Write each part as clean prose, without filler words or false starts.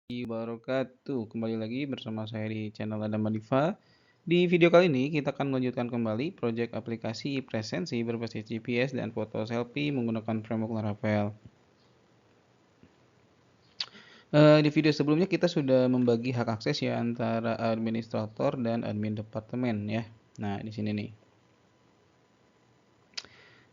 Wabarakatuh. Kembali lagi bersama saya di channel Adam Manifa. Di video kali ini kita akan melanjutkan kembali proyek aplikasi presensi berbasis GPS dan foto selfie menggunakan framework Laravel. Di video sebelumnya kita sudah membagi hak akses ya antara administrator dan admin departemen ya. Nah, di sini nih.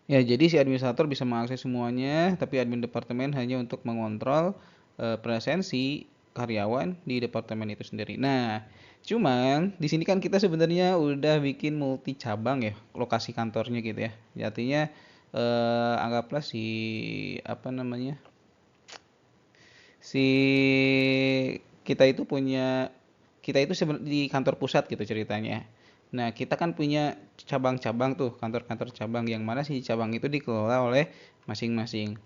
Ya, jadi si administrator bisa mengakses semuanya, tapi admin departemen hanya untuk mengontrol presensi karyawan di departemen itu sendiri. Nah, cuman di sini kan kita sebenarnya udah bikin multi cabang ya, lokasi kantornya gitu ya. Artinya anggaplah si apa namanya? Si kita itu di kantor pusat gitu ceritanya. Nah, kita kan punya cabang-cabang tuh, kantor-kantor cabang yang mana si cabang itu dikelola oleh masing-masing.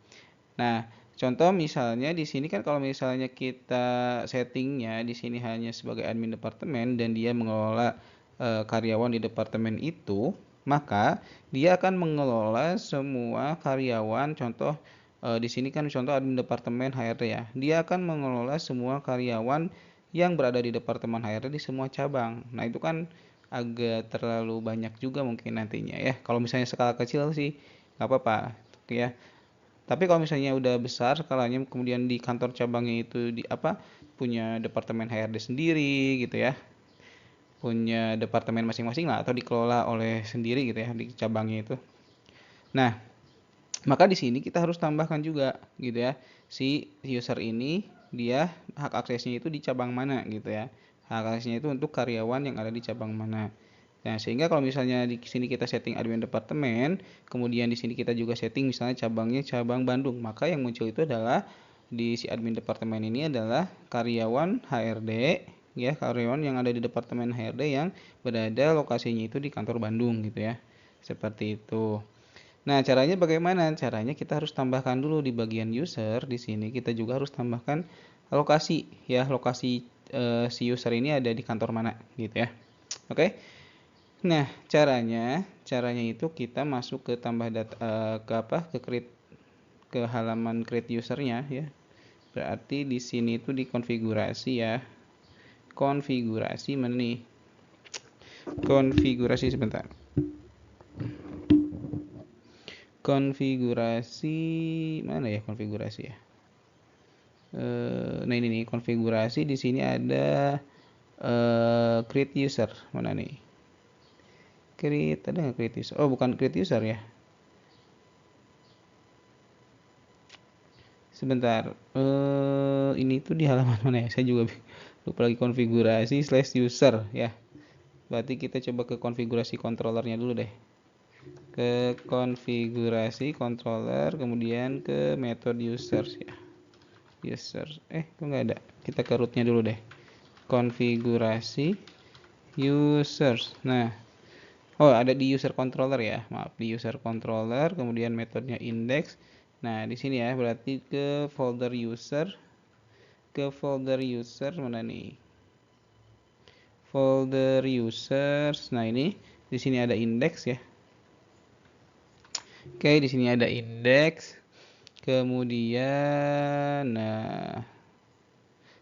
Nah, contoh misalnya di sini kan kalau misalnya kita settingnya di sini hanya sebagai admin departemen dan dia mengelola karyawan di departemen itu, maka dia akan mengelola semua karyawan. Contoh di sini kan contoh admin departemen HRD ya. Dia akan mengelola semua karyawan yang berada di departemen HRD di semua cabang. Nah, itu kan agak terlalu banyak juga mungkin nantinya ya. Kalau misalnya skala kecil sih nggak apa-apa ya. Tapi kalau misalnya udah besar skalanya kemudian di kantor cabangnya itu punya departemen HRD sendiri gitu ya. Punya departemen masing-masing lah atau dikelola oleh sendiri gitu ya di cabangnya itu. Nah, maka di sini kita harus tambahkan juga gitu ya. Si user ini dia hak aksesnya itu di cabang mana gitu ya. Hak aksesnya itu untuk karyawan yang ada di cabang mana. Nah, sehingga kalau misalnya di sini kita setting admin departemen, kemudian di sini kita juga setting misalnya cabangnya cabang Bandung, maka yang muncul itu adalah di si admin departemen ini adalah karyawan HRD ya, karyawan yang ada di departemen HRD yang berada lokasinya itu di kantor Bandung gitu ya. Seperti itu. Nah, caranya bagaimana? Caranya kita harus tambahkan dulu di bagian user. Di sini kita juga harus tambahkan lokasi ya, lokasi si user ini ada di kantor mana gitu ya. Oke. Nah, caranya itu kita masuk ke tambah data ke halaman create usernya ya. Berarti di sini itu di konfigurasi ya. Konfigurasi mana nih? Konfigurasi sebentar. Konfigurasi mana ya konfigurasi ya? Nah ini nih konfigurasi di sini ada create user mana nih? Ada nggak create user? Oh bukan create user ya. Sebentar. Ini tuh di halaman mana ya? Saya juga lupa lagi konfigurasi/user ya. Berarti kita coba ke konfigurasi controllernya dulu deh. Ke konfigurasi controller, kemudian ke method users ya. User. Kok nggak ada? Kita ke rootnya dulu deh. Konfigurasi users. Nah, oh ada di user controller ya. Maaf, di user controller, kemudian metodenya index. Nah, di sini ya, berarti ke folder user. Ke folder user mana nih? Folder users. Nah, ini di sini ada index ya. Oke, di sini ada index. Kemudian nah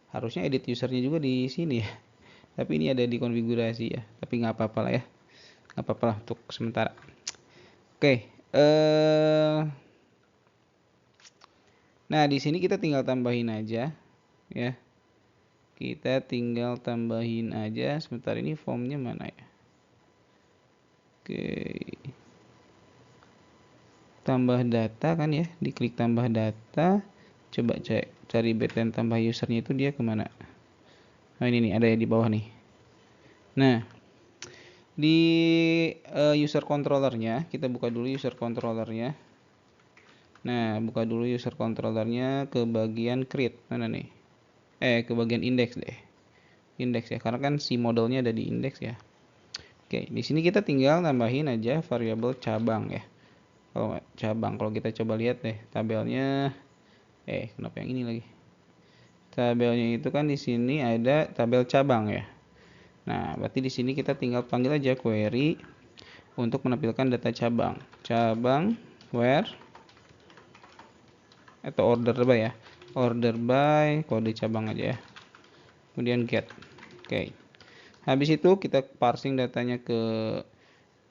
harusnya edit usernya juga di sini ya. Tapi ini ada di konfigurasi ya. Tapi nggak apa-apa lah ya. Nggak apa-apa lah untuk sementara. Oke, nah di sini kita tinggal tambahin aja ya. Kita tinggal tambahin aja. Sebentar ini formnya mana ya? Oke. Tambah data kan ya, diklik tambah data. Coba cari btn tambah usernya itu dia kemana? Nah ini nih ada di bawah nih. Nah di user controllernya kita buka dulu user controllernya. Nah buka dulu user controllernya ke bagian create mana nih? Ke bagian index deh. Index ya, karena kan si modelnya ada di index ya. Oke, di sini kita tinggal tambahin aja variabel cabang ya. Kalau cabang, kalau kita coba lihat deh tabelnya, kenapa yang ini lagi? Tabelnya itu kan di sini ada tabel cabang ya. Nah, berarti di sini kita tinggal panggil aja query untuk menampilkan data cabang. Cabang where atau order by ya. Order by kode cabang aja ya. kemudian get. Oke. Habis itu kita parsing datanya ke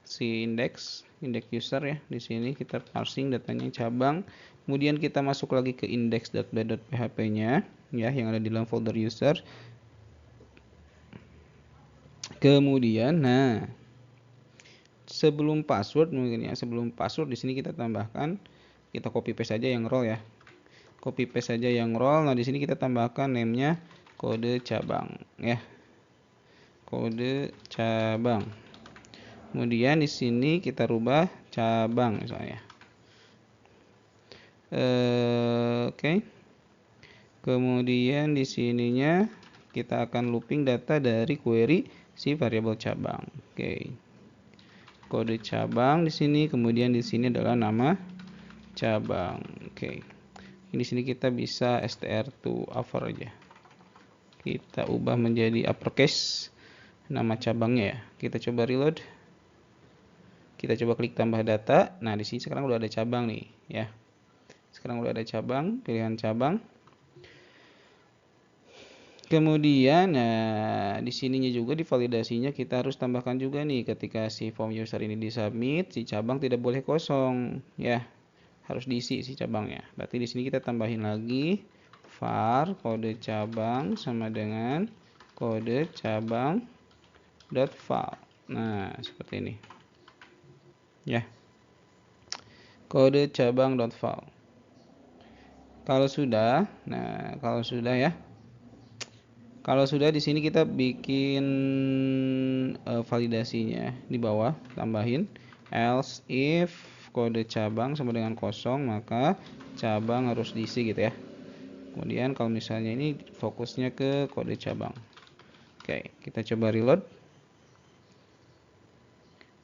si index user ya. Di sini kita parsing datanya cabang. Kemudian kita masuk lagi ke index.php-nya ya yang ada di dalam folder user. Kemudian sebelum password mungkin ya, sebelum password di sini kita tambahkan, kita copy paste saja yang role ya. Copy paste saja yang role. Nah, di sini kita tambahkan name-nya kode cabang ya. Kode cabang. Kemudian di sini kita rubah cabang misalnya. Oke. Kemudian di sininya kita akan looping data dari query si variabel cabang. Oke. Kode cabang di sini, kemudian di sini adalah nama cabang. Oke. Di sini kita bisa str to upper aja. Kita ubah menjadi uppercase nama cabangnya ya. Kita coba reload. Kita coba klik tambah data. Nah, di sini sekarang udah ada cabang nih ya. Sekarang udah ada cabang, pilihan cabang. Kemudian di sininya juga di validasinya kita harus tambahkan juga nih ketika si form user ini disubmit, si cabang tidak boleh kosong ya. Harus diisi si cabangnya. Berarti di sini kita tambahin lagi var kode cabang sama dengan kode cabang dot file. Nah, seperti ini. Ya. Kode cabang dot file. Kalau sudah ya. Kalau sudah di sini kita bikin validasinya di bawah, tambahin else if kode cabang sama dengan kosong maka cabang harus diisi gitu ya. Kemudian kalau misalnya ini fokusnya ke kode cabang. Oke, kita coba reload.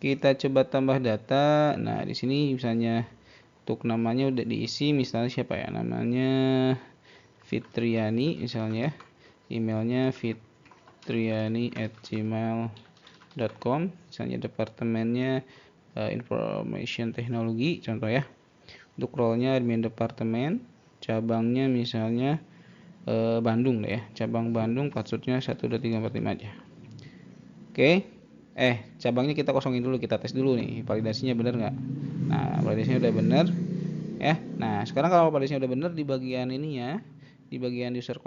Kita coba tambah data. Nah, di sini misalnya untuk namanya udah diisi, misalnya siapa ya? Namanya Fitriani misalnya. Emailnya fitriani@gmail.com, misalnya departemennya information technology contoh ya. Untuk role-nya admin departemen, cabangnya misalnya Bandung deh ya, cabang Bandung, passwordnya 12345 aja. Oke. Cabangnya kita kosongin dulu, kita tes dulu nih validasinya benar nggak. Nah, validasinya udah benar ya. Nah, sekarang kalau validasinya udah benar di bagian ini ya, di bagian user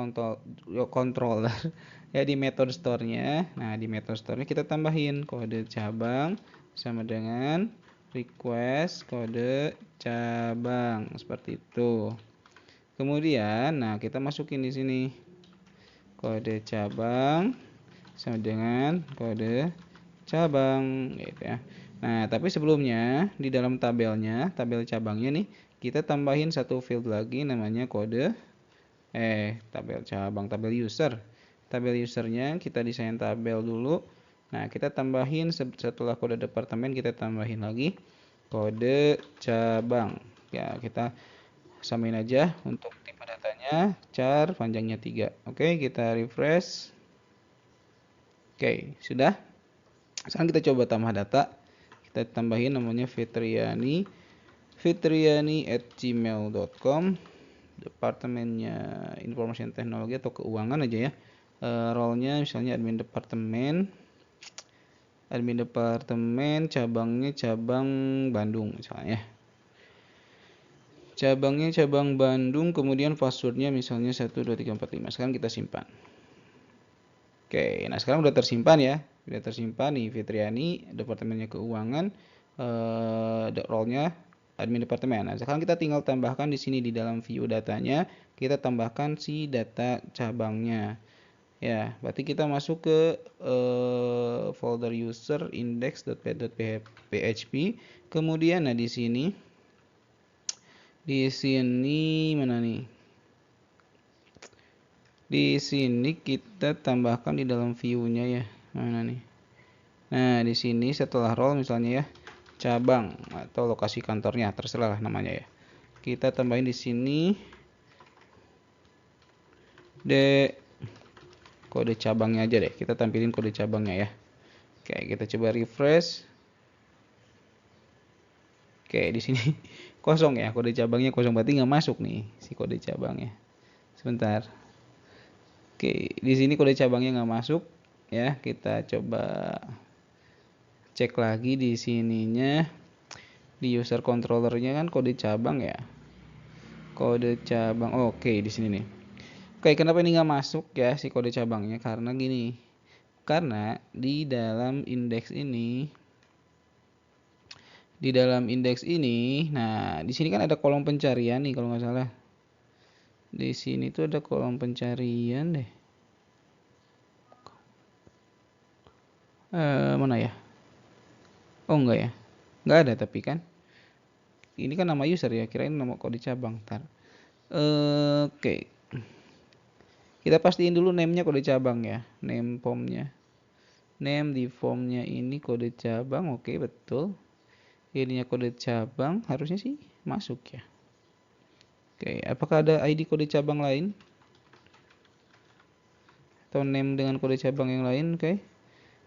controller ya, di method store-nya. Nah, di method store-nya kita tambahin kode cabang sama dengan request kode cabang seperti itu. Kemudian kita masukin di sini kode cabang sama dengan kode cabang gitu ya. Nah, tapi sebelumnya di dalam tabelnya, tabel cabangnya nih, kita tambahin satu field lagi namanya kode tabel cabang, tabel user. Tabel usernya kita desain tabel dulu. Nah, kita tambahin setelah kode departemen kita tambahin lagi kode cabang. Ya, kita samain aja untuk tipe datanya char panjangnya 3. Oke, kita refresh. Oke, sudah. Sekarang kita coba tambah data. Kita tambahin namanya fitriani@gmail.com. Departemennya information teknologi atau keuangan aja ya. Role-nya misalnya admin departemen, cabangnya cabang Bandung misalnya. Cabangnya cabang Bandung, kemudian passwordnya misalnya 12345. Sekarang kita simpan. Oke, nah sekarang udah tersimpan ya. Udah tersimpan nih Fitriani, departemennya keuangan, role-nya admin departemen. Nah, sekarang kita tinggal tambahkan di sini di dalam view datanya, kita tambahkan si data cabangnya. Ya, berarti kita masuk ke folder user index.php. Kemudian di sini mana nih? Di sini kita tambahkan di dalam view-nya ya. Mana nih? Nah, di sini setelah role misalnya ya, cabang atau lokasi kantornya, terserah namanya ya. Kita tambahin di sini kode cabangnya aja deh. Kita tampilin kode cabangnya ya. Oke, kita coba refresh. Oke, di sini kosong ya, kode cabangnya kosong, berarti nggak masuk nih si kode cabangnya. Sebentar. Oke, di sini kode cabangnya nggak masuk ya. Kita coba cek lagi di sininya, di user controllernya kan kode cabang ya. Kode cabang, oke di sini nih. Oke, kenapa ini nggak masuk ya si kode cabangnya? Karena gini, karena di dalam indeks ini, nah di sini kan ada kolom pencarian nih kalau nggak salah. Di sini tuh ada kolom pencarian deh. Mana ya? Oh enggak ya, nggak ada tapi kan. Ini kan nama user ya, kirain nama kode cabang. Ntar. Oke, kita pastiin dulu name-nya kode cabang ya, name formnya. Name di formnya ini kode cabang, oke betul. Ininya kode cabang, harusnya sih masuk ya. Oke, apakah ada ID kode cabang lain? Atau name dengan kode cabang yang lain? Oke.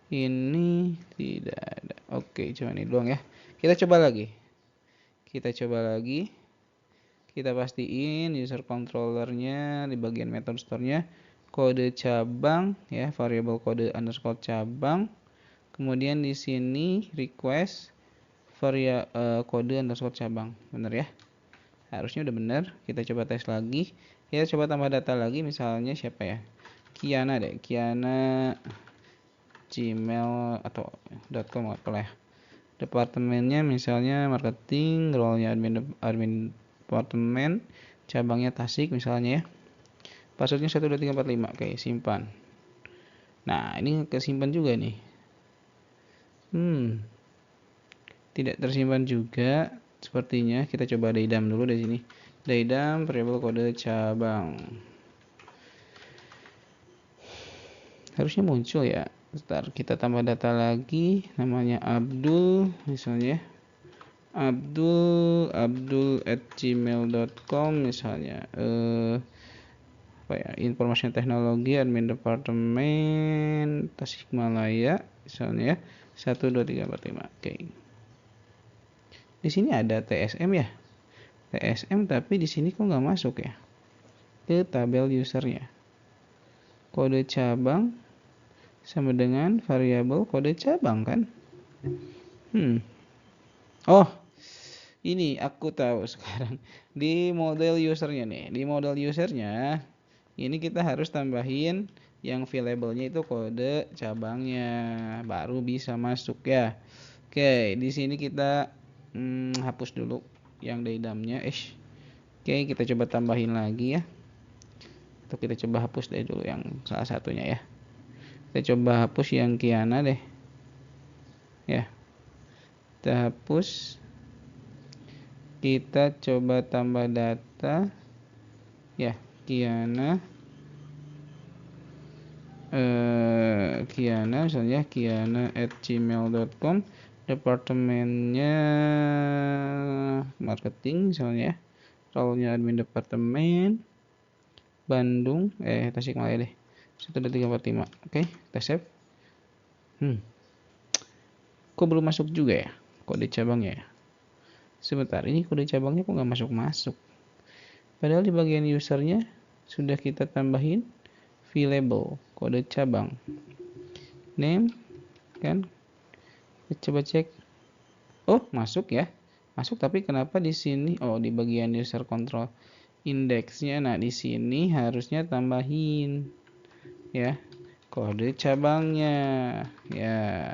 Ini tidak ada. Oke, cuma ini doang ya. Kita coba lagi. Kita pastiin user controllernya di bagian method store-nya kode cabang ya, variabel kode underscore cabang. Kemudian di sini request kode underscore cabang. Bener ya? Harusnya udah bener. Kita coba tes lagi. Kita coba tambah data lagi, misalnya siapa ya? Kiana deh, Kiana gmail atau .com apa ya. Departemennya misalnya marketing, role-nya admin departemen, cabangnya Tasik misalnya ya. Passwordnya 12345. Oke, simpan. Nah, ini kesimpan juga nih. Tidak tersimpan juga sepertinya. Kita coba daidam dulu dari sini. Daidam variabel kode cabang. Harusnya muncul ya. Ntar kita tambah data lagi, namanya Abdul misalnya. Abdul@gmail.com misalnya. Apa ya? Informasi teknologi admin departemen Tasikmalaya misalnya ya. 12345. Oke. Di sini ada TSM ya. TSM tapi di sini kok nggak masuk ya ke tabel usernya. Kode cabang sama dengan variabel kode cabang kan. Oh, ini aku tahu sekarang. Di model usernya nih, di model usernya ini kita harus tambahin yang available-nya itu kode cabangnya, baru bisa masuk ya. Oke, di sini kita hapus dulu yang daidamnya. Oke, kita coba tambahin lagi ya. Atau kita coba hapus deh dulu yang salah satunya ya. Kita coba hapus yang Kiana deh. Ya. Kita hapus. Kita coba tambah data. Ya, Kiana. Kiana misalnya kiana@gmail.com, departemennya marketing misalnya ya. Role-nya admin departemen Bandung, Tasikmalaya deh. 12345. Oke, kita save. Kok belum masuk juga ya kode cabangnya ya? Sebentar, ini kode cabangnya kok nggak masuk-masuk? Padahal di bagian usernya sudah kita tambahin available kode cabang. Name kan? Kita coba cek. Oh, masuk ya. Masuk, tapi kenapa di sini? Oh, di bagian user control indeksnya. Nah, di sini harusnya tambahin ya kode cabangnya ya.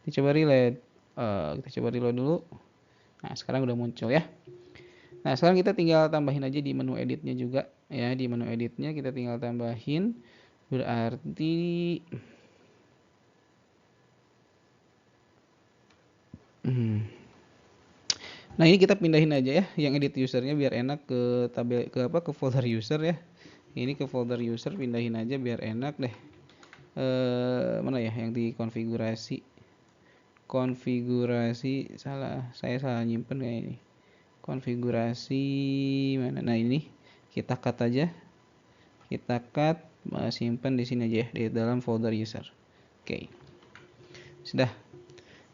Kita coba reload. Dulu. Nah, sekarang udah muncul ya. Nah, sekarang kita tinggal tambahin aja di menu editnya juga ya. Di menu editnya kita tinggal tambahin. Berarti nah, ini kita pindahin aja ya yang edit usernya biar enak ke tabel ke folder user ya. Ini ke folder user, pindahin aja biar enak deh. Mana ya yang di konfigurasi saya salah nyimpen kayak ini. Konfigurasi mana? Nah, ini kita cut aja. Simpan di sini aja di dalam folder user. Oke. Sudah.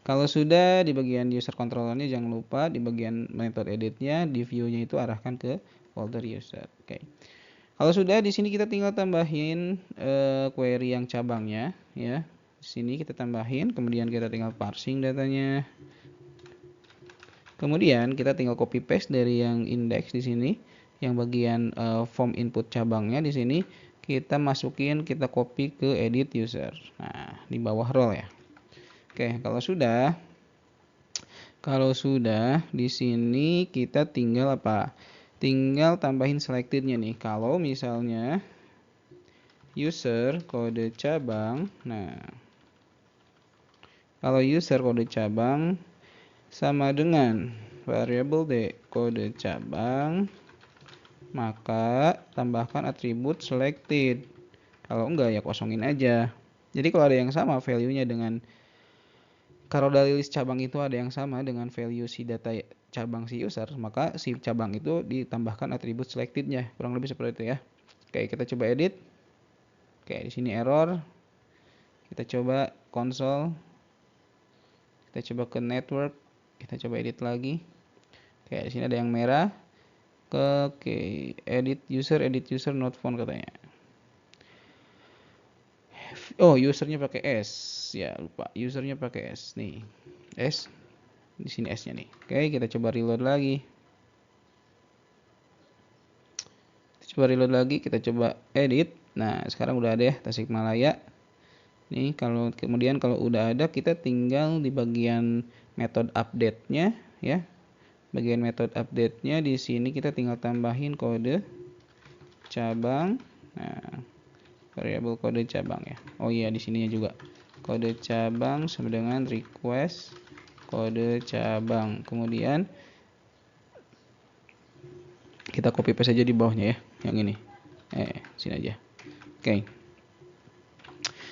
Kalau sudah di bagian user controllernya jangan lupa di bagian method editnya di view-nya itu arahkan ke folder user. Oke. Kalau sudah, di sini kita tinggal tambahin query yang cabangnya ya. Di sini kita tambahin, kemudian kita tinggal parsing datanya. Kemudian kita tinggal copy paste dari yang index di sini, yang bagian form input cabangnya di sini kita masukin, kita copy ke edit user. Nah, di bawah role ya. Oke, kalau sudah di sini kita tinggal apa? Tinggal tambahin selectednya nih. Kalau misalnya user kode cabang, nah kalau user kode cabang sama dengan variable d kode cabang, maka tambahkan atribut selected. Kalau enggak ya kosongin aja. Jadi kalau ada yang sama value-nya dengan, kalau dari list cabang itu ada yang sama dengan value si data cabang si user, maka si cabang itu ditambahkan atribut selected-nya. Kurang lebih seperti itu ya. Oke, kita coba edit. Oke, di sini error. Kita coba console. Kita coba ke network. Kita coba edit lagi. Oke, di sini ada yang merah. Oke, edit user not found katanya. Oh, usernya pakai S. Ya, lupa. Usernya pakai S nih. S. Di sini S-nya nih. Oke, kita coba reload lagi. Kita coba edit. Nah, sekarang udah ada ya Tasikmalaya. Nih, kemudian kalau udah ada, kita tinggal di bagian method update-nya ya. Bagian method update-nya di sini kita tinggal tambahin kode cabang. Nah, variable kode cabang ya. Oh iya, di sininya juga. Kode cabang sama dengan request kode cabang. Kemudian kita copy paste aja di bawahnya ya, yang ini. Sini aja. Oke.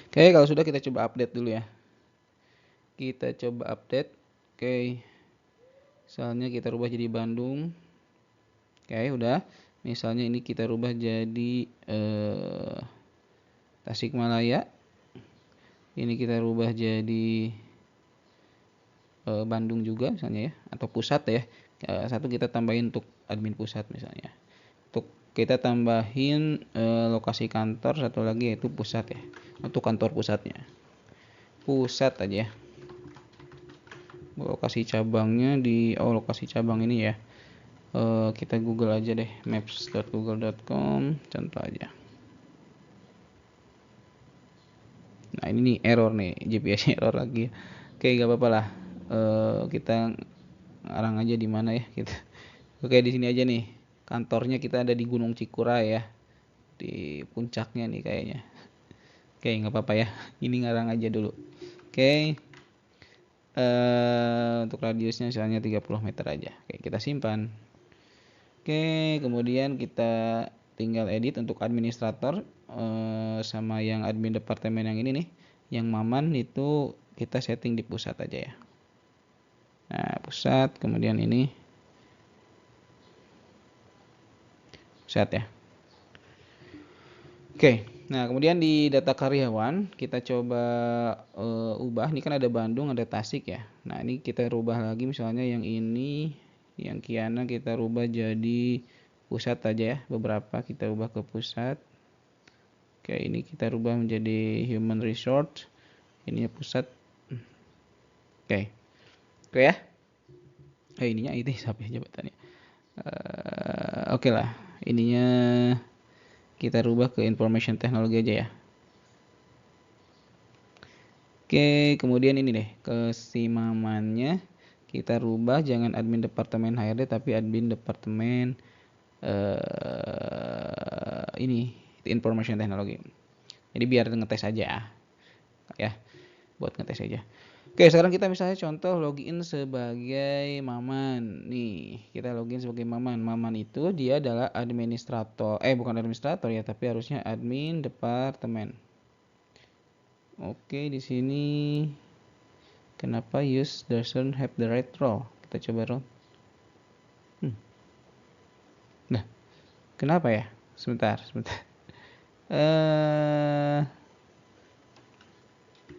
Oke, kalau sudah kita coba update dulu ya. Kita coba update. Oke. Misalnya kita rubah jadi Bandung. Oke, udah. Misalnya ini kita rubah jadi Tasikmalaya. Ini kita rubah jadi Bandung juga misalnya ya, atau pusat ya. Satu kita tambahin untuk admin pusat misalnya. Untuk kita tambahin lokasi kantor, satu lagi yaitu pusat ya, untuk kantor pusatnya. Pusat aja ya. Lokasi cabangnya di lokasi cabang ini ya. Kita Google aja deh, maps.google.com contoh aja. Nah, ini nih error nih, GPS error lagi. Oke, gak apa-apa lah. Kita ngarang aja di mana ya kita. Oke, di sini aja nih. Kantornya kita ada di Gunung Cikura ya. Di puncaknya nih kayaknya. Oke, nggak apa-apa ya. Ini ngarang aja dulu. Oke. Untuk radiusnya misalnya 30 meter aja. Oke, kita simpan. Oke, kemudian kita tinggal edit untuk administrator sama yang admin departemen yang ini nih. Yang Maman itu kita setting di pusat aja ya. Nah, pusat, kemudian ini pusat ya. Oke, nah kemudian di data karyawan kita coba ubah. Ini kan ada Bandung, ada Tasik ya. Nah, ini kita rubah lagi misalnya yang ini, yang Kiana kita rubah jadi pusat aja ya. Beberapa kita ubah ke pusat. Oke, ini kita rubah menjadi human resource. Ini pusat. Oke. Oke ya. Ininya IT sampai jabatannya. Oke lah. Ininya kita rubah ke information technology aja ya. Oke, kemudian ini deh, kesimamannya kita rubah jangan admin departemen HRD tapi admin departemen ini information technology. Jadi biar ngetes aja ya, buat ngetes aja. Oke, sekarang kita misalnya contoh login sebagai Maman. Nih, kita login sebagai Maman. Maman itu dia adalah administrator. Bukan administrator ya, tapi harusnya admin departemen. Oke, di sini kenapa use doesn't have the right role? Kita coba run. Nah, kenapa ya? Sebentar.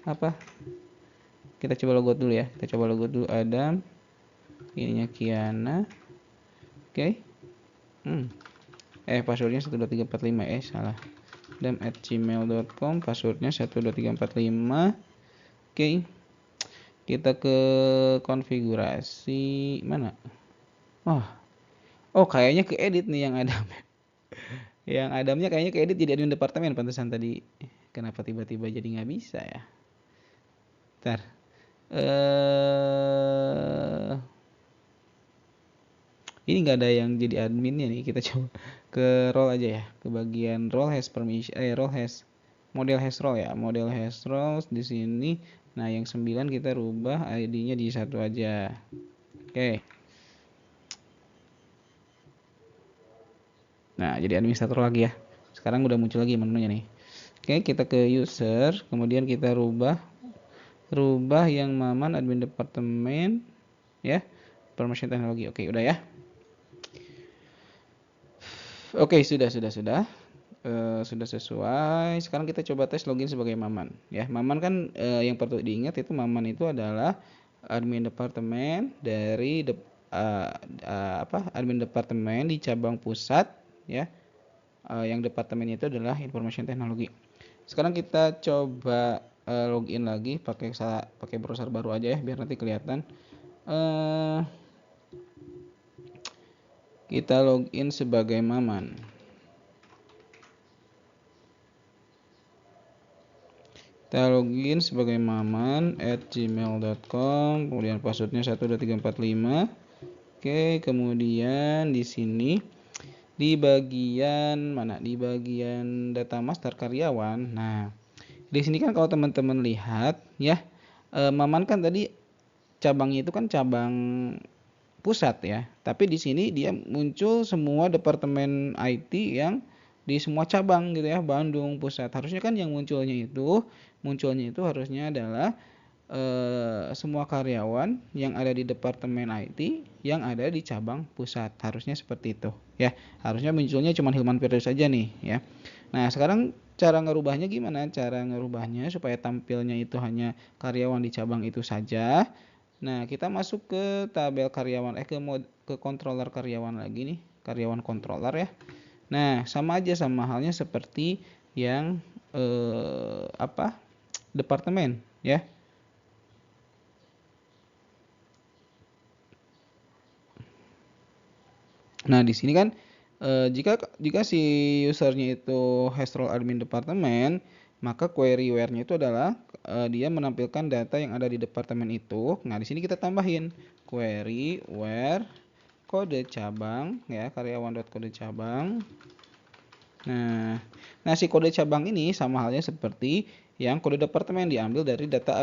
Apa? Kita coba logout dulu ya. Kita coba logout dulu Adam. Ininya Kiana. Oke. Passwordnya 12345, salah. dam@gmail.com, passwordnya 12345. Oke, kita ke konfigurasi mana? Kayaknya ke edit nih yang Adam. Yang Adamnya kayaknya ke edit jadi admin departemen, pantesan tadi kenapa tiba-tiba jadi nggak bisa ya. Ntar. Ini nggak ada yang jadi adminnya nih. Kita coba ke role aja ya. Ke bagian role has permission, model has role ya. Model has roles di sini. Nah, yang 9 kita rubah ID-nya di 1 aja. Oke. Nah, jadi administrator lagi ya. Sekarang udah muncul lagi menunya nih. Oke, kita ke user, kemudian kita rubah yang Maman admin departemen ya. Permission teknologi. Oke, udah ya. Oke, sudah. Sudah sesuai. Sekarang kita coba tes login sebagai Maman ya. Maman kan yang perlu diingat itu Maman itu adalah admin departemen dari admin departemen di cabang pusat ya. Yang departemennya itu adalah information teknologi. Sekarang kita coba login lagi pakai browser baru aja ya biar nanti kelihatan. Kita login sebagai Maman. Kita login sebagai maman@gmail.com, kemudian passwordnya 12345. Oke, kemudian di sini di bagian mana? Di bagian data master karyawan. Nah, di sini kan kalau teman-teman lihat ya, Maman kan tadi cabangnya itu kan cabang pusat ya. Tapi di sini dia muncul semua departemen IT yang di semua cabang gitu ya, Bandung pusat. Harusnya kan yang munculnya itu harusnya adalah semua karyawan yang ada di departemen IT yang ada di cabang pusat. Harusnya seperti itu ya. Harusnya munculnya cuma Hilman Firdaus saja nih ya. Nah, sekarang cara ngerubahnya gimana? Cara ngerubahnya supaya tampilnya itu hanya karyawan di cabang itu saja. Nah, kita masuk ke tabel karyawan, ke controller karyawan lagi nih, karyawan controller ya. Nah, sama aja, sama halnya seperti yang departemen ya. Nah, di sini kan jika si usernya itu has role admin departemen, maka query where-nya itu adalah dia menampilkan data yang ada di departemen itu. Nah, di sini kita tambahin query where kode cabang ya, karyawan.kode cabang. Nah, si kode cabang ini sama halnya seperti yang kode departemen diambil dari data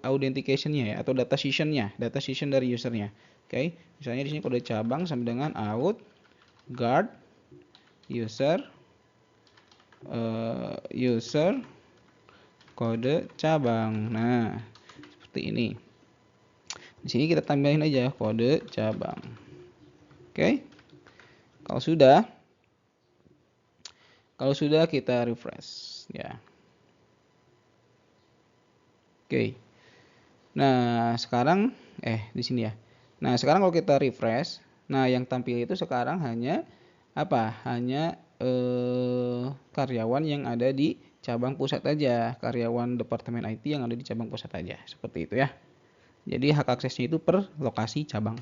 authentication-nya ya, atau data session-nya, data session dari usernya. Oke, misalnya di sini kode cabang sama dengan out guard user kode cabang. Nah, seperti ini. Di sini kita tambahin aja kode cabang. Oke. Kalau sudah kita refresh ya. Oke. Nah, sekarang di sini ya. Nah, sekarang kalau kita refresh, nah yang tampil itu sekarang hanya apa? Hanya karyawan yang ada di cabang pusat aja, karyawan departemen IT yang ada di cabang pusat aja, seperti itu ya. Jadi hak aksesnya itu per lokasi cabang.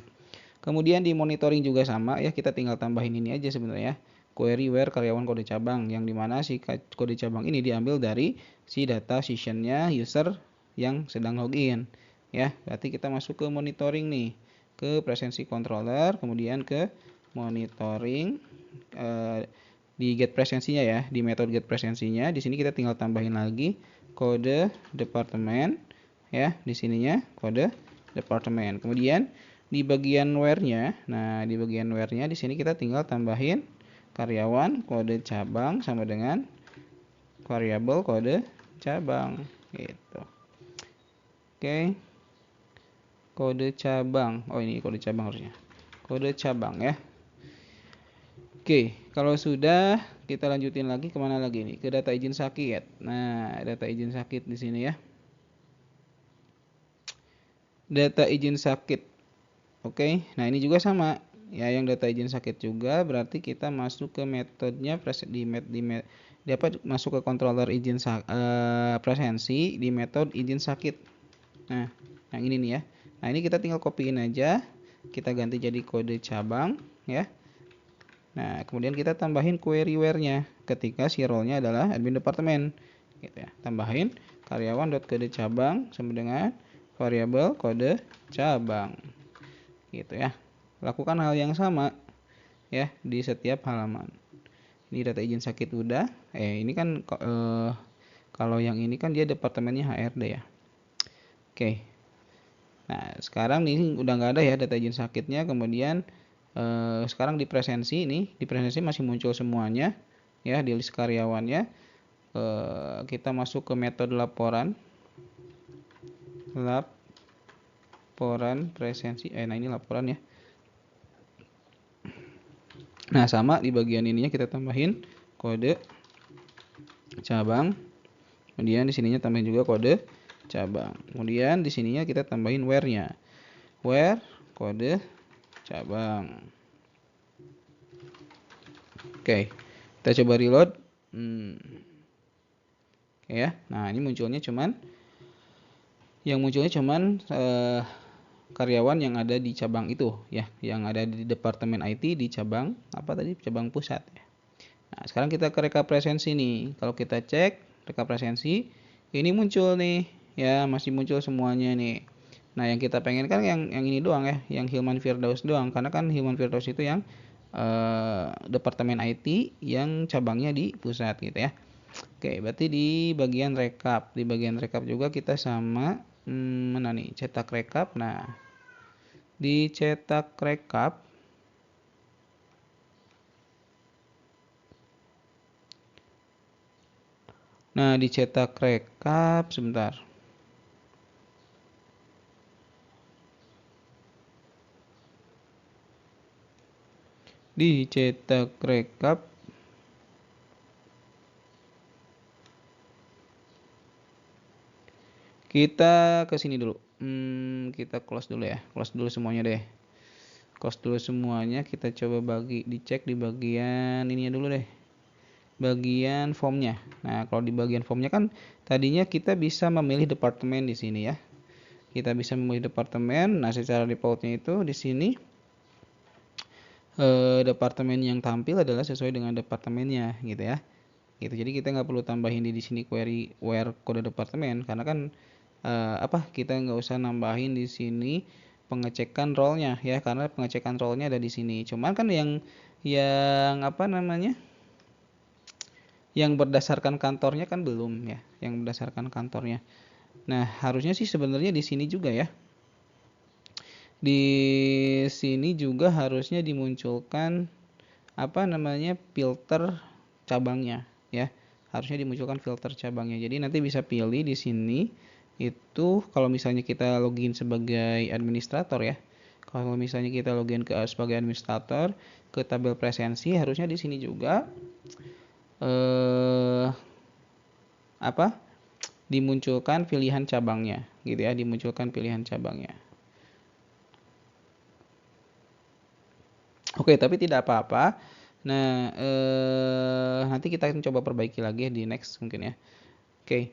Kemudian di monitoring juga sama ya, kita tinggal tambahin ini aja sebenarnya. Query where karyawan kode cabang, yang dimana si kode cabang ini diambil dari si data sessionnya user yang sedang login ya. Berarti kita masuk ke monitoring nih, ke presensi controller, kemudian ke monitoring di get presensinya ya, di metode get presensinya. Di sini kita tinggal tambahin lagi kode departemen ya, di sininya kode departemen. Kemudian di bagian where-nya, nah di bagian where-nya di sini kita tinggal tambahin karyawan kode cabang sama dengan variabel kode cabang gitu. Oke. Kode cabang. Oh, ini kode cabang harusnya. Kode cabang ya. Oke, kalau sudah kita lanjutin lagi kemana lagi nih? Ke data izin sakit. Nah, data izin sakit di sini ya. Data izin sakit. Oke, nah ini juga sama. ya yang data izin sakit juga, berarti kita masuk ke metodenya masuk ke controller izin presensi di metode izin sakit. Nah, yang ini nih ya. Nah, ini kita tinggal copyin aja, kita ganti jadi kode cabang ya. Nah, kemudian kita tambahin query where-nya ketika si role-nya adalah admin departemen gitu ya. Tambahin karyawan.kode cabang sama dengan variabel kode cabang gitu ya. Lakukan hal yang sama ya di setiap halaman. Ini data izin sakit udah. Ini kan kalau yang ini kan dia departemennya HRD ya. Oke. Nah, sekarang ini udah nggak ada ya data izin sakitnya. Kemudian sekarang di presensi masih muncul semuanya ya di list karyawannya. Kita masuk ke metode laporan presensi. Nah, ini laporan ya. Nah, sama di bagian ininya kita tambahin kode cabang. Kemudian di sininya tambahin juga kode cabang. Kemudian di sininya kita tambahin where-nya. Where kode cabang. Oke. Kita coba reload. Oke ya. Nah, ini munculnya cuman karyawan yang ada di cabang itu ya, yang ada di departemen IT di cabang cabang pusat ya. Nah, sekarang kita ke rekap presensi nih. Kalau kita cek rekap presensi, ini muncul nih ya, masih muncul semuanya nih. Nah, yang kita pengen kan yang ini doang ya, yang Hilman Firdaus doang, karena kan Hilman Firdaus itu yang departemen IT yang cabangnya di pusat gitu ya. Oke, berarti di bagian rekap juga kita sama mana nih, cetak rekap. Nah, di cetak rekap sebentar. Dicetak rekap kita ke sini dulu. Kita close dulu ya. Close dulu semuanya deh. Close dulu semuanya, kita coba dicek di bagian ininya dulu deh. Bagian formnya. Nah, kalau di bagian formnya kan tadinya kita bisa memilih departemen di sini ya. Kita bisa memilih departemen. Nah, secara defaultnya itu di sini departemen yang tampil adalah sesuai dengan departemennya gitu ya. Gitu. Jadi kita nggak perlu tambahin di sini query where kode departemen, karena kan kita nggak usah nambahin di sini pengecekan role-nya ya, karena pengecekan role-nya ada di sini. Cuman kan yang yang berdasarkan kantornya kan belum ya, yang berdasarkan kantornya. Nah, harusnya sih sebenarnya di sini juga ya. Di sini juga harusnya dimunculkan filter cabangnya ya. Harusnya dimunculkan filter cabangnya. Jadi nanti bisa pilih di sini itu kalau misalnya kita login sebagai administrator ya. Kalau misalnya kita login sebagai administrator ke tabel presensi, harusnya di sini juga dimunculkan pilihan cabangnya gitu ya, dimunculkan pilihan cabangnya. Oke, tapi tidak apa-apa. Nah, nanti kita akan coba perbaiki lagi di next mungkin ya. Oke.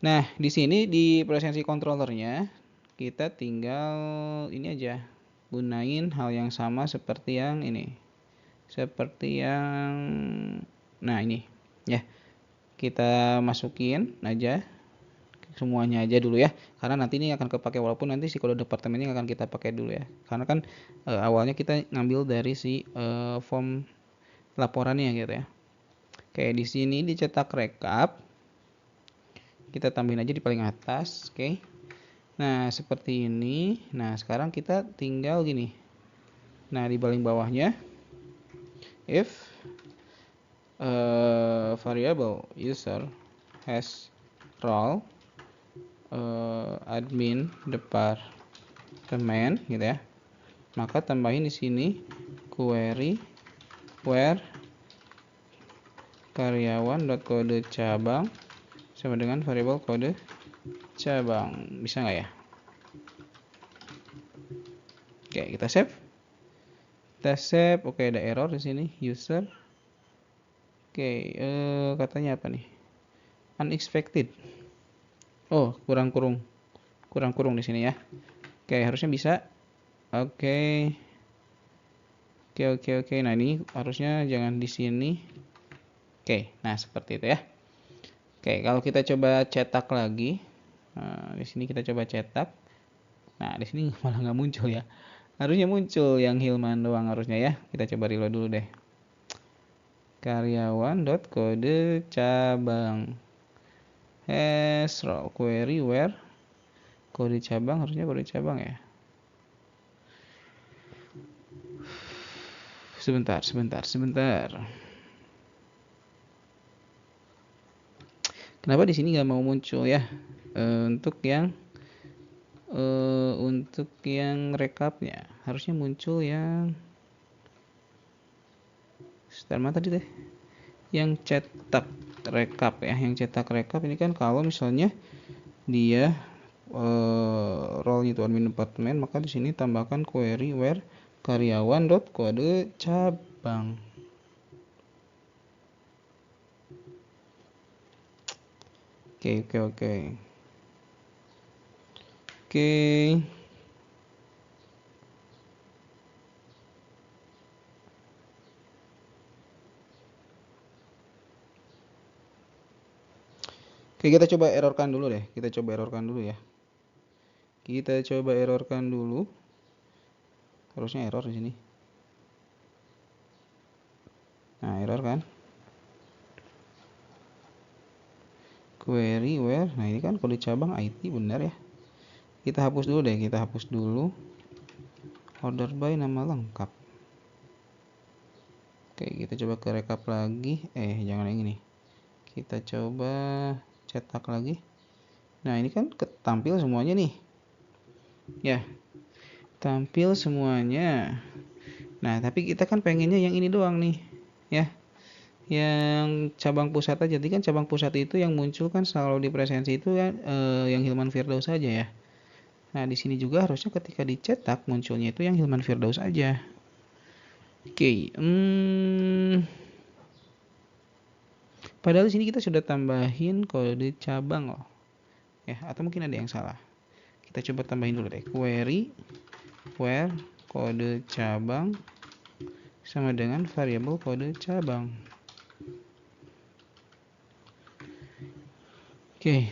Nah, di sini di presensi controllernya kita tinggal ini aja, gunain hal yang sama seperti yang ini. Nah ini ya. Kita masukin aja semuanya aja dulu ya, karena nanti ini akan kepake, walaupun nanti si kode departemennya akan kita pakai dulu ya, karena kan awalnya kita ngambil dari si form laporannya gitu ya. Oke, di sini dicetak rekap kita tambahin aja di paling atas. Oke, nah seperti ini. Nah, sekarang kita tinggal gini, nah di paling bawahnya if variable user has role admin departemen gitu ya, maka tambahin di sini query where karyawan.kode cabang sama dengan variabel kode cabang. Bisa nggak ya? Oke, kita save, Kita save. Oke, ada error di sini. User. Oke, katanya apa nih? Unexpected. Oh, kurang kurung di sini ya. Oke, harusnya bisa. Oke. Oke. Nah, ini harusnya jangan di sini. Oke, nah seperti itu ya. Oke, kalau kita coba cetak lagi. Nah, di sini kita coba cetak. Nah, di sini malah nggak muncul ya. Harusnya muncul yang Hilman doang harusnya ya. Kita coba reload dulu deh. Karyawan.kode cabang. Role query where kode cabang, harusnya kode cabang ya. Sebentar. Kenapa di sini nggak mau muncul ya? Untuk yang rekapnya harusnya muncul yang sebentar tadi deh. Yang cetak rekap ya, yang cetak rekap ini kan kalau misalnya dia role itu admin departemen, maka di sini tambahkan query where karyawan.kode cabang. Oke. Oke, kita coba errorkan dulu deh. Kita coba errorkan dulu. Harusnya error di sini. Nah, error kan? Query where. Nah, ini kan kode cabang IT benar ya. Kita hapus dulu. Order by nama lengkap. Oke, kita coba ke rekap lagi. Jangan yang ini. Kita coba cetak lagi. Nah, ini kan tampil semuanya nih. Ya, tampil semuanya. Nah, tapi kita kan pengennya yang ini doang nih. Ya, yang cabang pusat aja. Jadi kan cabang pusat itu yang muncul kan selalu di presensi itu kan yang Hilman Firdaus saja ya. Nah, di sini juga harusnya ketika dicetak munculnya itu yang Hilman Firdaus aja. Oke, padahal di sini kita sudah tambahin kode cabang loh. Ya, atau mungkin ada yang salah. Kita coba tambahin dulu deh. Query where kode cabang sama dengan variabel kode cabang. Oke.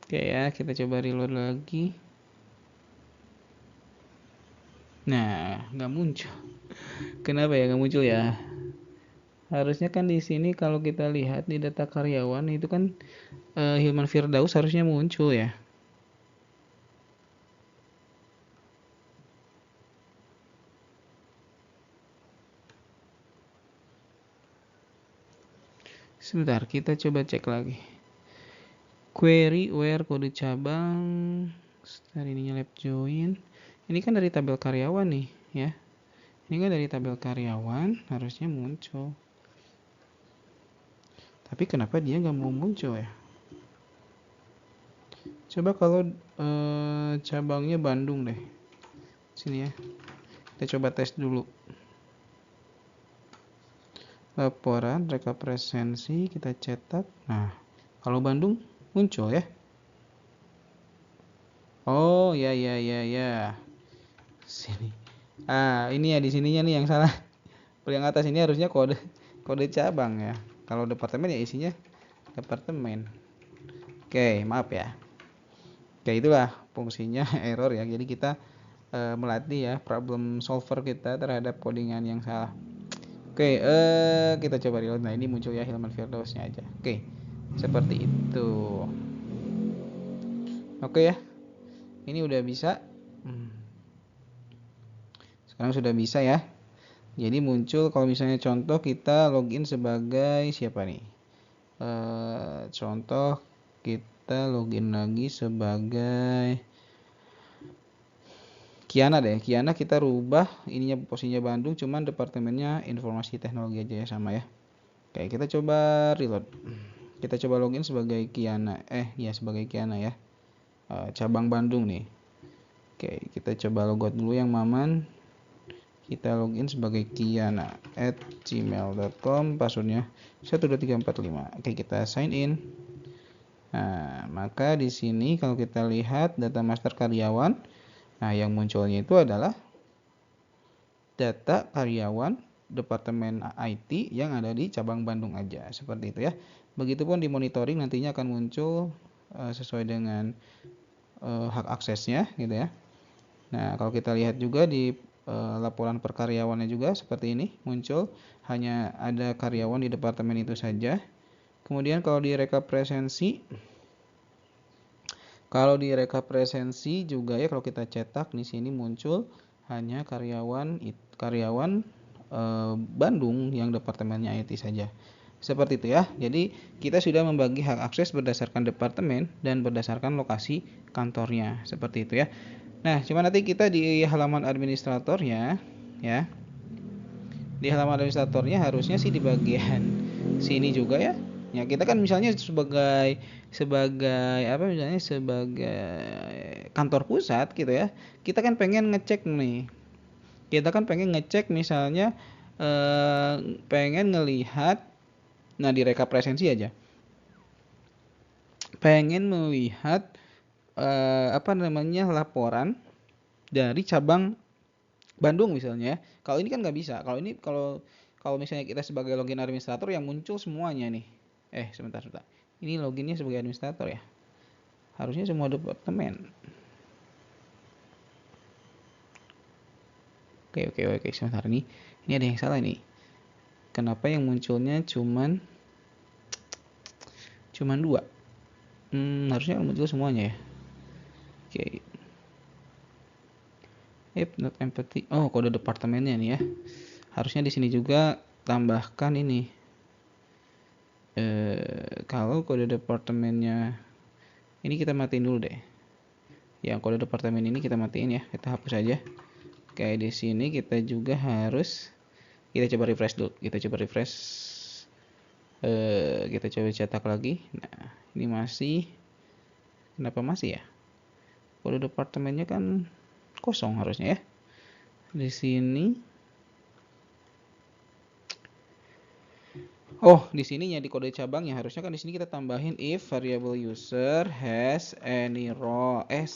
Oke ya, kita coba reload lagi. Nah, nggak muncul. Kenapa ya nggak muncul ya? Harusnya kan di sini kalau kita lihat di data karyawan itu kan Hilman Firdaus harusnya muncul ya. Sebentar, kita coba cek lagi. Query where kode cabang. Dari ininya lab join. Ini kan dari tabel karyawan nih ya. Ini kan dari tabel karyawan harusnya muncul. Tapi kenapa dia nggak mau muncul ya? Coba kalau cabangnya Bandung deh. Sini ya. Kita coba tes dulu. Laporan rekap presensi kita cetak. Nah, kalau Bandung muncul ya. Oh, ya. Sini. Ini ya di sininya nih yang salah. Yang atas ini harusnya kode cabang ya. Kalau departemen ya isinya departemen. Oke, maaf ya. Oke, itulah fungsinya error ya. Jadi kita melatih ya problem solver kita terhadap codingan yang salah. Oke, kita coba reload. Nah, ini muncul ya Hilman Firdausnya aja. Oke, seperti itu. Oke ya, ini udah bisa. Sekarang sudah bisa ya. Jadi muncul kalau misalnya contoh kita login sebagai siapa nih? Contoh kita login lagi sebagai Kiana deh. Kiana kita rubah ininya posisinya Bandung, cuman departemennya informasi teknologi aja ya sama ya. Oke, kita coba reload. Kita coba login sebagai Kiana. Ya sebagai Kiana ya. Cabang Bandung nih. Oke, kita coba logout dulu yang Maman. Kita login sebagai kiana@gmail.com, passwordnya 12345. Oke, kita sign in. Nah, maka di sini kalau kita lihat data master karyawan, nah yang munculnya itu adalah data karyawan Departemen IT yang ada di cabang Bandung aja, seperti itu ya. Begitupun di monitoring nantinya akan muncul sesuai dengan hak aksesnya gitu ya. Nah, kalau kita lihat juga di laporan per karyawannya juga seperti ini muncul, hanya ada karyawan di departemen itu saja. Kemudian kalau di rekap presensi juga ya, kalau kita cetak di sini muncul hanya karyawan Bandung yang departemennya IT saja. Seperti itu ya. Jadi kita sudah membagi hak akses berdasarkan departemen dan berdasarkan lokasi kantornya. Seperti itu ya. Nah, cuma nanti kita di halaman administratornya ya. Di halaman administratornya harusnya sih di bagian sini juga ya. Ya, kita kan misalnya sebagai apa, misalnya sebagai kantor pusat gitu ya. Kita kan pengen ngecek nih. Kita kan pengen ngecek misalnya pengen ngelihat, nah di rekap presensi aja. Pengen melihat laporan dari cabang Bandung misalnya. Kalau ini kan nggak bisa. Kalau misalnya kita sebagai login administrator yang muncul semuanya nih. Sebentar. Ini loginnya sebagai administrator ya. Harusnya semua departemen. Oke, sebentar nih. Ini ada yang salah nih. Kenapa yang munculnya cuman 2? Harusnya muncul semuanya ya. Oke. Not empty. Oh, kode departemennya nih ya. Harusnya di sini juga tambahkan ini. Kalau kode departemennya ini kita matiin dulu deh. Yang kode departemen ini kita matiin ya. Kita hapus aja. Kayak di sini kita juga harus, kita coba refresh dulu. Kita coba cetak lagi. Nah, ini masih, kenapa masih ya? Kode departemennya kan kosong harusnya ya. Di sini, di sininya di kode cabangnya harusnya kan di sini kita tambahin if variable user has any role, has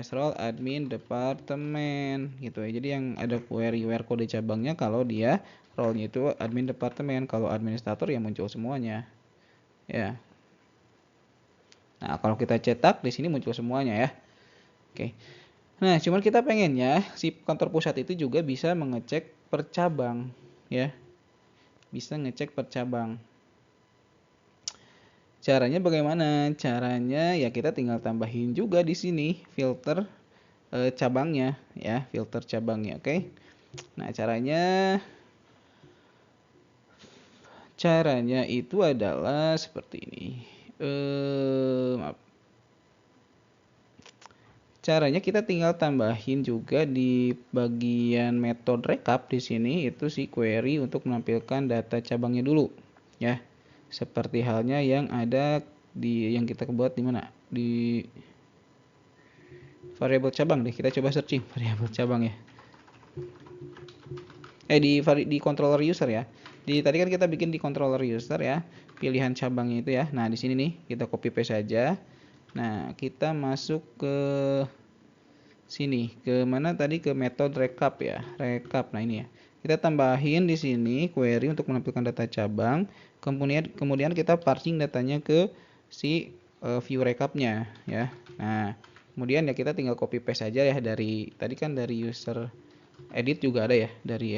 role admin departemen gitu ya. Jadi yang ada query where kode cabangnya kalau dia role-nya itu admin departemen, kalau administrator ya muncul semuanya. Ya. Nah, kalau kita cetak di sini muncul semuanya ya. Oke. Nah, cuman kita pengennya si kantor pusat itu juga bisa mengecek per cabang ya. Bisa ngecek per cabang. Caranya bagaimana? Caranya ya kita tinggal tambahin juga di sini filter cabangnya ya, filter cabangnya. Oke. Nah, caranya itu adalah seperti ini. Maaf. Caranya kita tinggal tambahin juga di bagian metode rekap di sini itu si query untuk menampilkan data cabangnya dulu ya. Seperti halnya yang ada di yang kita buat di mana? Di variabel cabang deh. Kita coba searching variabel cabang ya. Di controller user ya. Tadi kan kita bikin di controller user ya, pilihan cabangnya itu ya. Nah, di sini nih kita copy paste saja. Nah, kita masuk ke sini, ke mana tadi, ke metode rekap ya, rekap. Nah, ini ya, kita tambahin di sini query untuk menampilkan data cabang, kemudian kita parsing datanya ke si view rekapnya ya. Nah, kemudian ya kita tinggal copy paste saja ya, dari tadi kan dari user edit juga ada ya, dari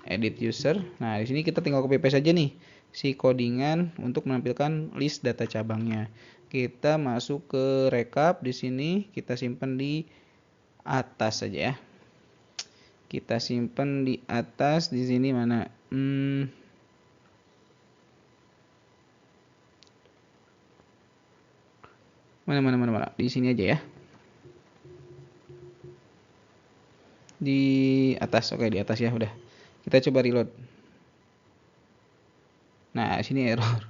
edit user. Nah, di sini kita tinggal copy paste saja nih si codingan untuk menampilkan list data cabangnya. Kita masuk ke rekap di sini, kita simpan di atas saja ya. Kita simpan di atas di sini mana? Mana? Di sini aja ya. Di atas, oke, di atas ya udah. Kita coba reload. Nah, sini error.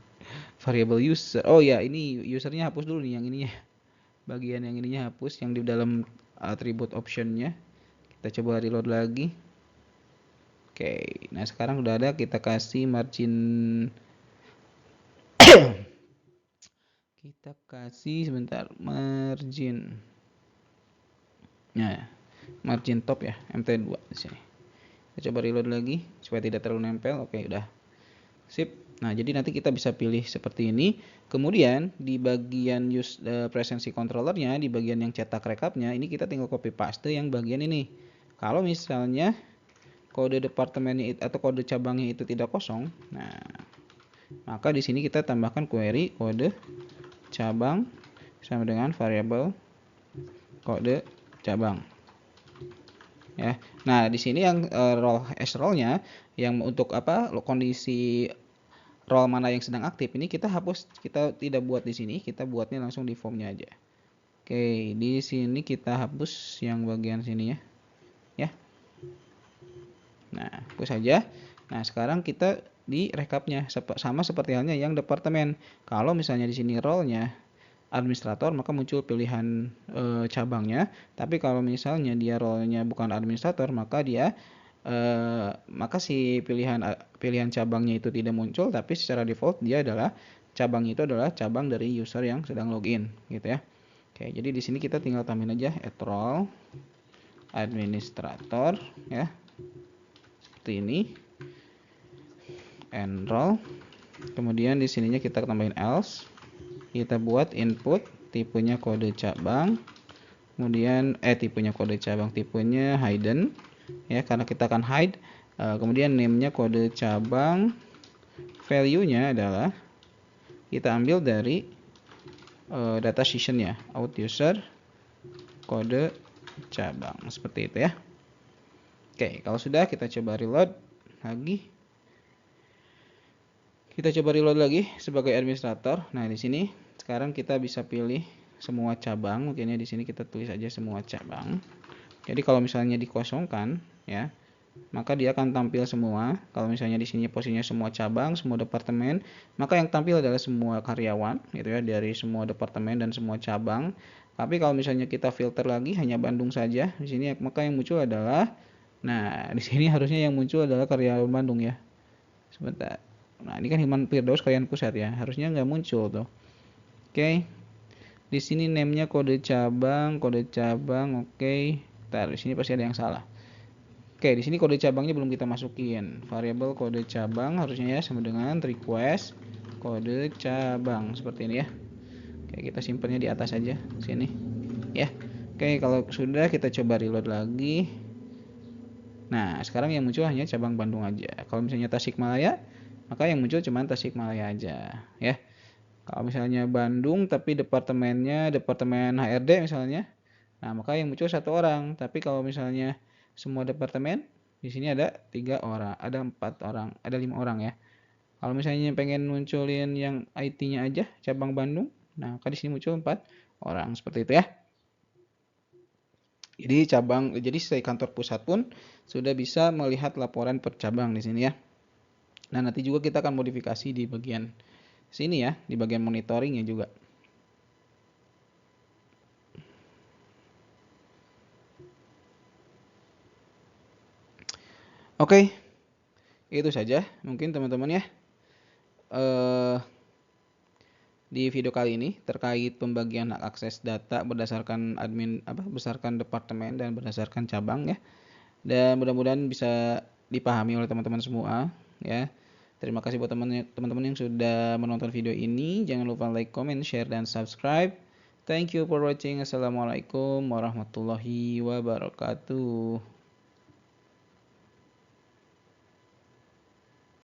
Variable user. Oh ya, ini usernya hapus dulu nih yang ininya. Bagian yang ininya hapus yang di dalam atribut optionnya. Kita coba reload lagi. Oke, nah sekarang udah ada, kita kasih margin. Kita kasih sebentar margin. Nah, margin top ya, MT2 di sini. Kita coba reload lagi supaya tidak terlalu nempel. Oke, udah. Sip. Nah, jadi nanti kita bisa pilih seperti ini. Kemudian di bagian use presensi controllernya, di bagian yang cetak rekapnya, ini kita tinggal copy paste yang bagian ini. Kalau misalnya kode departemennya atau kode cabangnya itu tidak kosong, nah maka di sini kita tambahkan query kode cabang sama dengan variabel kode cabang. Ya. Nah, di sini yang role as role-nya yang untuk apa kondisi role mana yang sedang aktif ini kita hapus, kita tidak buat di sini, kita buatnya langsung di formnya aja. Oke, di sini kita hapus yang bagian sini ya. Ya. Nah, hapus saja. Nah, sekarang kita di rekapnya sama seperti halnya yang departemen. Kalau misalnya di sini role-nya administrator, maka muncul pilihan cabangnya. Tapi kalau misalnya dia role-nya bukan administrator, maka dia maka si pilihan cabangnya itu tidak muncul, tapi secara default dia adalah cabang itu adalah cabang dari user yang sedang login, gitu ya. Oke, jadi di sini kita tinggal tambahin aja add role administrator ya. Seperti ini. Enroll. Kemudian di sininya kita tambahin else. Kita buat input tipenya kode cabang. Kemudian tipenya kode cabang, tipenya hidden ya, karena kita akan hide. Kemudian name-nya kode cabang, value-nya adalah kita ambil dari data session-nya, out user kode cabang, seperti itu ya. Oke, kalau sudah kita coba reload lagi. Kita coba reload lagi sebagai administrator. Nah, di sini sekarang kita bisa pilih semua cabang. Mungkinnya di sini kita tulis aja semua cabang. Jadi kalau misalnya dikosongkan ya, maka dia akan tampil semua. Kalau misalnya di sini posisinya semua cabang, semua departemen, maka yang tampil adalah semua karyawan gitu ya, dari semua departemen dan semua cabang. Tapi kalau misalnya kita filter lagi hanya Bandung saja, di sini maka yang muncul adalah, nah di sini harusnya yang muncul adalah karyawan Bandung ya. Sebentar. Nah, ini kan Hilman Firdaus Karyan Pusat ya, harusnya nggak muncul tuh. Oke. Di sini name-nya kode cabang, oke. Ntar di sini pasti ada yang salah. Oke, di sini kode cabangnya belum kita masukin. Variabel kode cabang harusnya ya sama dengan request kode cabang seperti ini ya. Oke, kita simpannya di atas aja sini ya. Oke, kalau sudah kita coba reload lagi. Nah, sekarang yang muncul hanya cabang Bandung aja. Kalau misalnya Tasikmalaya, maka yang muncul cuma Tasikmalaya aja ya. Kalau misalnya Bandung tapi departemennya departemen HRD misalnya, nah maka yang muncul satu orang. Tapi kalau misalnya semua departemen, di sini ada 3 orang, ada 4 orang, ada 5 orang ya. Kalau misalnya pengen munculin yang IT-nya aja cabang Bandung, nah maka di sini muncul 4 orang seperti itu ya. Jadi si kantor pusat pun sudah bisa melihat laporan per cabang di sini ya. Nah, nanti juga kita akan modifikasi di bagian sini ya, di bagian monitoringnya juga. Oke, itu saja mungkin teman-teman ya. Di video kali ini terkait pembagian hak akses data berdasarkan berdasarkan departemen dan berdasarkan cabang ya. Dan mudah-mudahan bisa dipahami oleh teman-teman semua ya. Terima kasih buat teman-teman yang sudah menonton video ini. Jangan lupa like, comment, share, dan subscribe. Thank you for watching. Assalamualaikum warahmatullahi wabarakatuh.